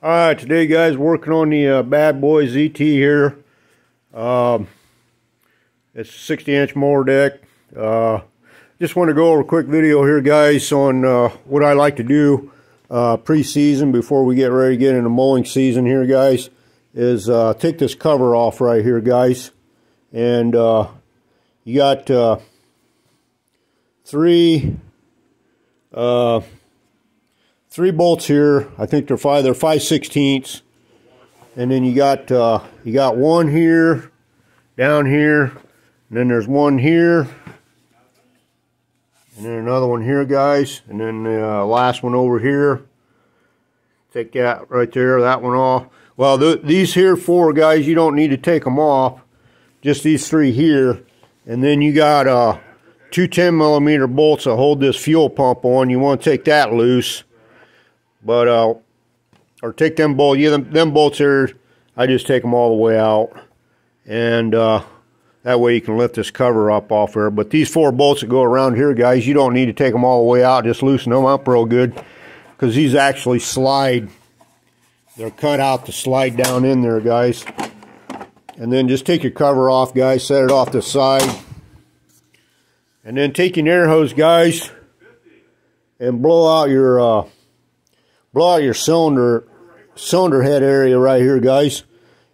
Alright, today guys, working on the bad boy ZT here. It's a 60-inch mower deck. Just want to go over a quick video here guys on what I like to do pre-season before we get ready to get into mowing season here guys, is take this cover off right here guys. And you got three bolts here. I think they're 5/16, and then you got one here, down here, and then there's one here, and then another one here guys, and then the last one over here. Take that right there, that one off. Well, these here four guys, you don't need to take them off, just these three here. And then you got two 10mm bolts that hold this fuel pump on. You want to take that loose. But, or take them bolts, yeah, them bolts here, I just take them all the way out. And that way you can lift this cover up off there. But these four bolts that go around here, guys, you don't need to take them all the way out. Just loosen them up real good. Because these actually slide. They're cut out to slide down in there, guys. And then just take your cover off, guys. Set it off the side. And then take your air hose, guys, and blow out your cylinder head area right here, guys.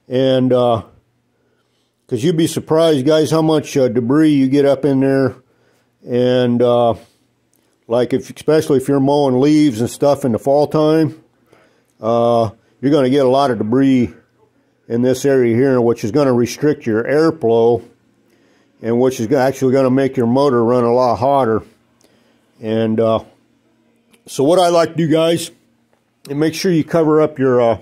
And because you'd be surprised, guys, how much debris you get up in there. And like especially if you're mowing leaves and stuff in the fall time, you're going to get a lot of debris in this area here, which is going to restrict your airflow, and which is actually going to make your motor run a lot hotter. And so what I like to do, guys, and make sure you cover up your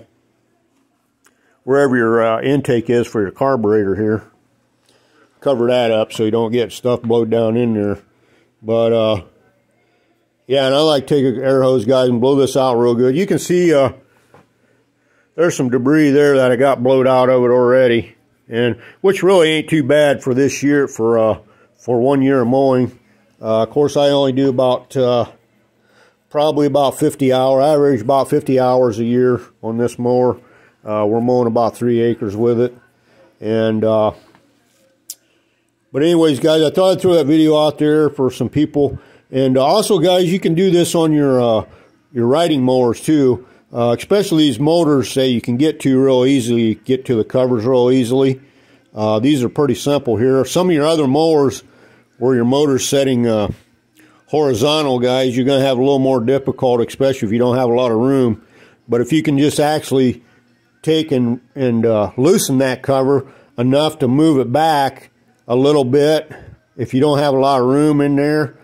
wherever your intake is for your carburetor here. Cover that up so you don't get stuff blowed down in there. But yeah, and I like to take an air hose, guys, and blow this out real good. You can see there's some debris there that I got blowed out of it already, and which really ain't too bad for this year, for 1 year of mowing. Of course, I only do about probably about 50 hours. I average about 50 hours a year on this mower. We're mowing about 3 acres with it. And but anyways, guys, I thought I'd throw that video out there for some people. And also, guys, you can do this on your riding mowers too. Especially these motors that you can get to real easily, get to the covers real easily. These are pretty simple here. Some of your other mowers where your motor's setting horizontal, guys, you're going to have a little more difficult, especially if you don't have a lot of room. But if you can just actually take and loosen that cover enough to move it back a little bit, if you don't have a lot of room in there,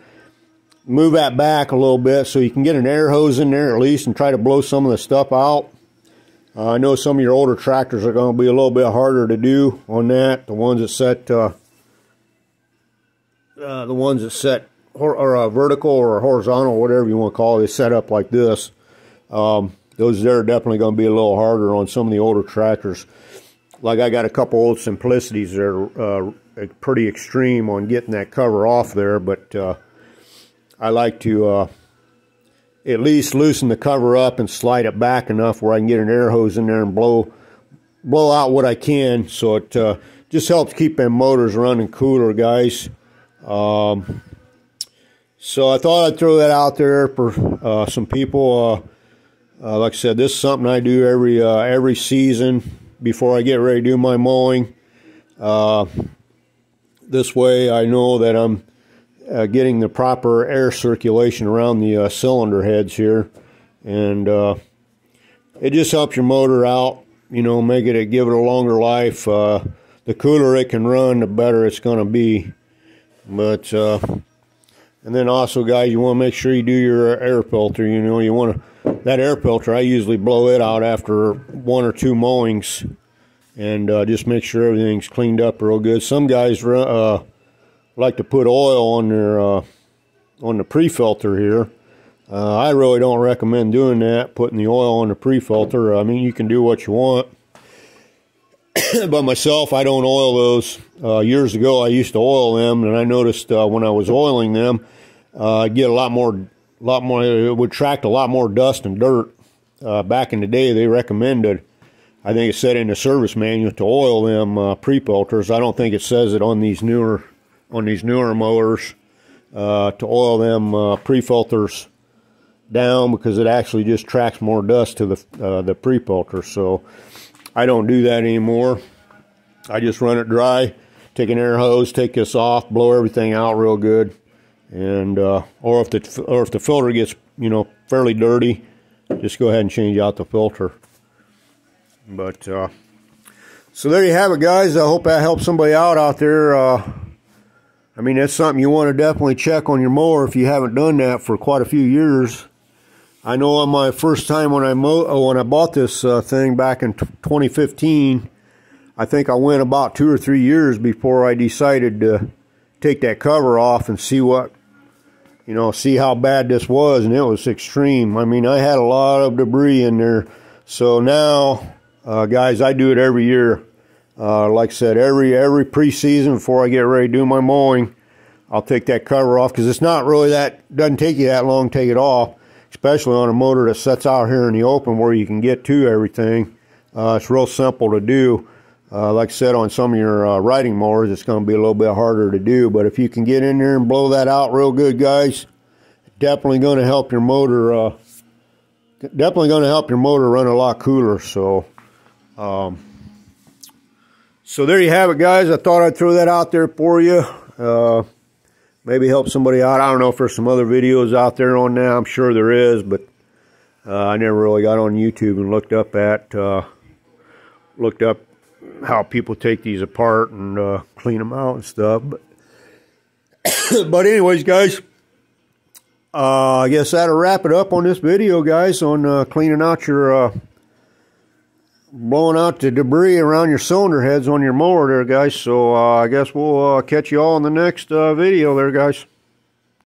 move that back a little bit so you can get an air hose in there at least and try to blow some of the stuff out. I know some of your older tractors are going to be a little bit harder to do on that. The ones that set vertical or horizontal, whatever you want to call it, is set up like this. Those there are definitely going to be a little harder on some of the older tractors. Like I got a couple old Simplicities that are pretty extreme on getting that cover off there, but I like to at least loosen the cover up and slide it back enough where I can get an air hose in there and blow out what I can. So it just helps keep them motors running cooler, guys. So I thought I'd throw that out there for some people. Like I said, this is something I do every season before I get ready to do my mowing. This way I know that I'm getting the proper air circulation around the cylinder heads here, and it just helps your motor out, you know, give it a longer life. The cooler it can run, the better it's going to be. But and then also, guys, you want to make sure you do your air filter. You know, you want that air filter, I usually blow it out after 1 or 2 mowings, and just make sure everything's cleaned up real good. Some guys like to put oil on their on the pre-filter here. I really don't recommend doing that, putting the oil on the pre-filter. I mean, you can do what you want. But myself, I don't oil those. Years ago, I used to oil them, and I noticed when I was oiling them, I'd get a lot more, it would attract a lot more dust and dirt back in the day they recommended, I think it said in the service manual, to oil them pre-filters. I don't think it says it on these newer mowers, to oil them pre-filters down, because it actually just tracks more dust to the pre-filter. So I don't do that anymore. I just run it dry, take an air hose, take this off, blow everything out real good, and or if the filter gets, you know, fairly dirty, just go ahead and change out the filter. But so there you have it, guys. I hope that helps somebody out there. I mean, that's something you want to definitely check on your mower if you haven't done that for quite a few years. I know on my first time when I bought this thing back in 2015, I think I went about 2 or 3 years before I decided to take that cover off and see what, you know, see how bad this was, and it was extreme. I mean, I had a lot of debris in there. So now, guys, I do it every year. Like I said, every preseason before I get ready to do my mowing, I'll take that cover off, because it's not really doesn't take you that long to take it off, especially on a motor that sits out here in the open where you can get to everything. It's real simple to do. Like I said, on some of your riding mowers, it's going to be a little bit harder to do. But if you can get in there and blow that out real good, guys, definitely going to help your motor. Definitely going to help your motor run a lot cooler. So, so there you have it, guys. I thought I'd throw that out there for you. Maybe help somebody out. I don't know if there's some other videos out there on that. I'm sure there is, but I never really got on YouTube and looked up how people take these apart and clean them out and stuff. But, but anyways, guys, I guess that'll wrap it up on this video, guys, on cleaning out your, blowing out the debris around your cylinder heads on your mower there, guys. So I guess we'll catch you all in the next video there, guys.